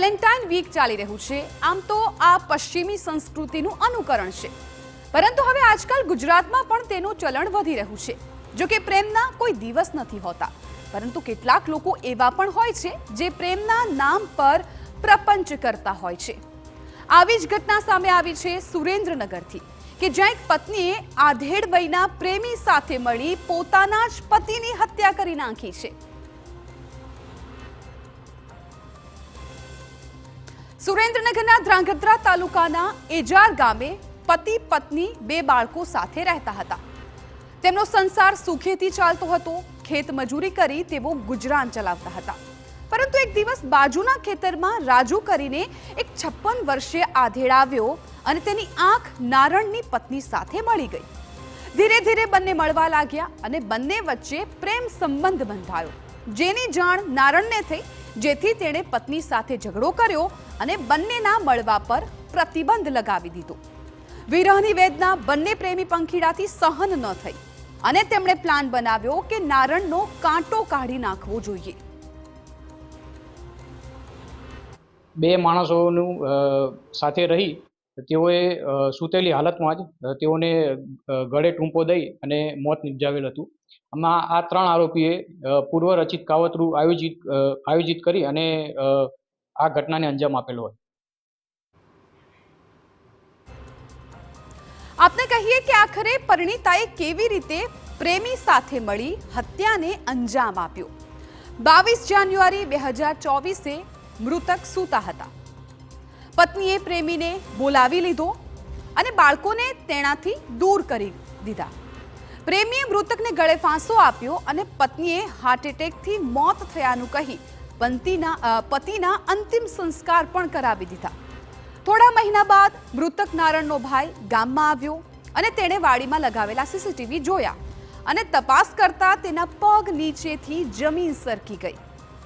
Valentine week ચાલી રહ્યું છે। આમ તો આ પશ્ચિમી સંસ્કૃતિનું અનુકરણ છે, પરંતુ હવે આજકાલ ગુજરાતમાં પણ તેનું ચલણ વધી રહ્યું છે। જો કે પ્રેમના કોઈ દિવસ નથી હોતા, પરંતુ કેટલાક લોકો એવા પણ હોય છે જે પ્રેમના નામ પર પ્રપંચ કરતા હોય છે। આવી જ ઘટના સામે આવી છે સુરેન્દ્રનગરથી, કે જ્યાં એક પત્નીએ આધેડ વયના પ્રેમી સાથે મળી પોતાના જ પતિની હત્યા કરી નાખી છે। સુરેન્દ્રનગરના ધ્રાંગધ્રા તાલુકાના એજાર ગામે પતિ પત્ની બે બાળકો સાથે રહેતા હતા। તેમનો સંસાર સુખેથી ચાલતો હતો। ખેત મજૂરી કરી તેઓ ગુજરાન ચલાવતા હતા, પરંતુ એક દિવસ બાજુના ખેતરમાં રાજુ કરીને એક 56 વર્ષીય આધેડ આવ્યો અને તેની આંખ નારણની પત્ની સાથે મળી ગઈ। ધીરે ધીરે બંને મળવા લાગ્યા અને બંને વચ્ચે પ્રેમ સંબંધ બંધાયો, જેની જાણ નારણને થઈ, જેથી તેણે પત્ની સાથે ઝઘડો કર્યો અને બંનેના મળવા પર પ્રતિબંધ લગાવી દીધો। વિરહની વેદના બંને પ્રેમી પંખીડાથી સહન ન થઈ અને તેમણે પ્લાન બનાવ્યો કે નારણનો કાંટો કાઢી નાખવો જોઈએ। બે માણસોનું સાથે રહી તેઓએ સૂતેલી હાલતમાં જ તેઓને ગળે ટૂંપો દઈ અને મોત નિપજાવેલ હતું। આમાં આ ત્રણ આરોપીએ પૂર્વ રચિત કાવતરું આયોજિત કરી અને આ ઘટનાને અંજામ આપેલો હતો। આપને કહીએ કે આખરે પરિણીતાએ કેવી રીતે પ્રેમી સાથે મળી હત્યાને અંજામ આપ્યો। 22 જાન્યુઆરી 2024 મૃતક સૂતા હતા। પત્નીએ પ્રેમીને બોલાવી લીધો અને બાળકોને તેનાથી દૂર કરી દીધા। પ્રેમીએ મૃતકને ગળે ફાંસો આપ્યો અને પત્નીએ હાર્ટ એટેકથી મોત થયાનું કહી પતિના અંતિમ સંસ્કાર પણ કરાવી દીધા। થોડા મહિના બાદ મૃતક નારણનો ભાઈ ગામમાં આવ્યો અને તેણે વાડીમાં લગાવેલા સીસીટીવી જોયા અને તપાસ કરતા તેના પગ નીચેથી જમીન સરકી ગઈ,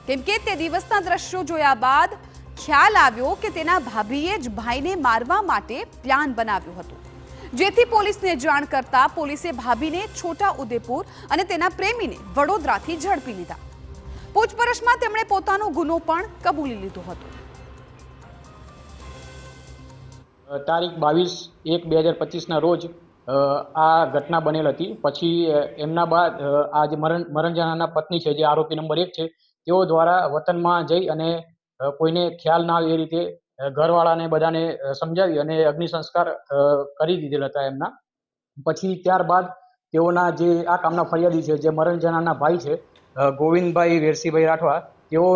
કેમ કે તે દિવસના દ્રશ્યો જોયા બાદ ખ્યાલ આવ્યો કે તેના ભાભીએ જ ભાઈને મારવા માટે પ્લાન બનાવ્યો હતો, જેથી પોલીસને જાણ કરતા પોલીસે ભાભીને છોટા ઉદેપુર અને તેના પ્રેમીને વડોદરાથી ઝડપી લીધા। પૂછપરછમાં તેમણે પોતાનો ગુનો પણ કબૂલી લીધો હતો। તારીખ 22/1/2025 રોજ આ ઘટના બનેલ હતી। પછી એમના બાદ આ જે મરણજનાના પત્ની છે, જે આરોપી નંબર 1 છે, તેઓ દ્વારા વતનમાં જઈ અને કોઈને ખ્યાલ ના આવે એ રીતે ઘરવાળાને બધાને સમજાવી અને અગ્નિ સંસ્કાર કરી દીધેલ હતા એમના। પછી ત્યારબાદ તેઓના જે આ કામના ફરિયાદી છે, જે મરણજનાના ભાઈ છે, ગોવિંદભાઈ વેરસીભાઈ રાઠવા, તેઓ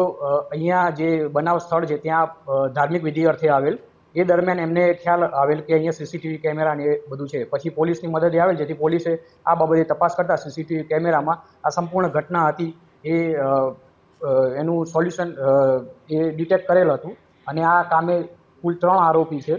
અહીંયા જે બનાવ સ્થળ છે ત્યાં ધાર્મિક વિધિ અર્થે આવેલ। એ દરમિયાન એમને ખ્યાલ આવેલ કે અહીંયા સીસીટીવી કેમેરા ને બધું છે। પછી પોલીસની મદદે આવેલ, જેથી પોલીસે આ બાબતે તપાસ કરતા સીસીટીવી કેમેરામાં આ સંપૂર્ણ ઘટના હતી એ એનું સોલ્યુશન એ ડિટેક્ટ કરેલ હતું અને આ કામે કુલ 3 આરોપી છે,